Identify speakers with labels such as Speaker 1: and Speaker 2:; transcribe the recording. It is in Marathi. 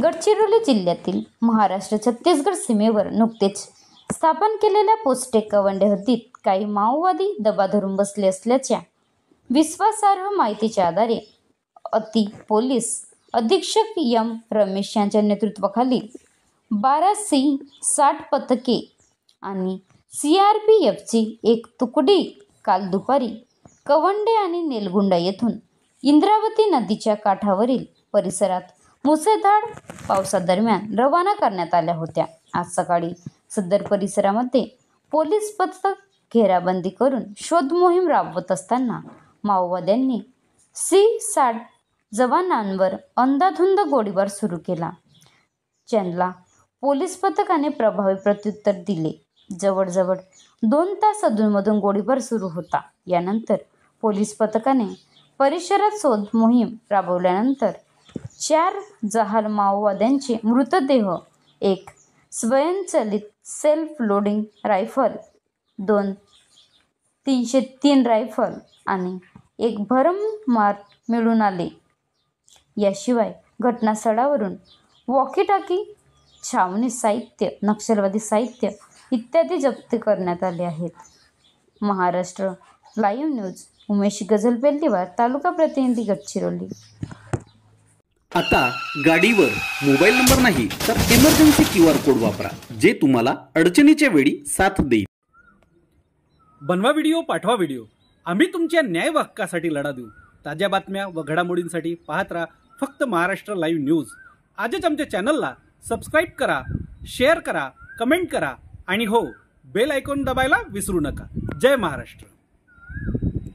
Speaker 1: गडचिरोली जिल्ह्यातील महाराष्ट्र छत्तीसगड सीमेवर नुकतेच स्थापन केलेल्या पोस्टे कवंडे हद्दीत काही माओवादी दबा धरून बसले असल्याच्या विश्वासार्ह माहितीच्या आधारे पोलीस अधीक्षक एम रमेश यांच्या नेतृत्वाखाली 12C60 पथके आणि CRPFची एक तुकडी काल दुपारी कवंडे आणि नेलगुंडा येथून इंद्रावती नदीच्या काठावरील परिसरात मुसळधार पावसादरम्यान रवाना करण्यात आल्या होत्या। आज सकाळी सदर परिसरामध्ये पोलीस पथक घेराबंदी करून शोध मोहीम राबवत असताना माओवाद्यांनी C60 जवानांवर अंधाधुंद गोळीबार सुरू केला, ज्याला पोलीस पथकाने प्रभावी प्रत्युत्तर दिले। जवळजवळ 2 तास अधूनमधून गोळीबार सुरू होता। यानंतर पोलीस पथकाने परिसरात शोध मोहीम राबवल्यानंतर 4 जहाल माओवाद्यांचे मृतदेह, एक स्वयंचलित सेल्फ लोडिंग रायफल, 2 303 रायफल आणि एक भरमसाठ मिळून आले। याशिवाय घटनास्थळावरून वॉकी-टॉकी, छावणी साहित्य, नक्षलवादी साहित्य इत्यादी जप्त करण्यात आले आहेत। महाराष्ट्र लाईव्ह न्यूज उमेश गजलपेल्लीवार, तालुका प्रतिनिधी, गडचिरोली।
Speaker 2: आता गाडीवर मोबाईल नंबर नाही तर इमर्जन्सी QR कोड वापरा, जे तुम्हाला अडचणीच्या वेळी साथ देईल।
Speaker 3: बनवा व्हिडिओ, पाठवा व्हिडिओ, आम्ही तुमच्या न्याय हक्कासाठी लढा देऊ। ताज्या बातम्या व घडामोडींसाठी पाहत राहा फक्त महाराष्ट्र लाईव्ह न्यूज। आजच आमच्या चॅनलला सबस्क्राईब करा, शेअर करा, कमेंट करा आणि हो, बेल आयकॉन दबायला विसरू नका। जय महाराष्ट्र।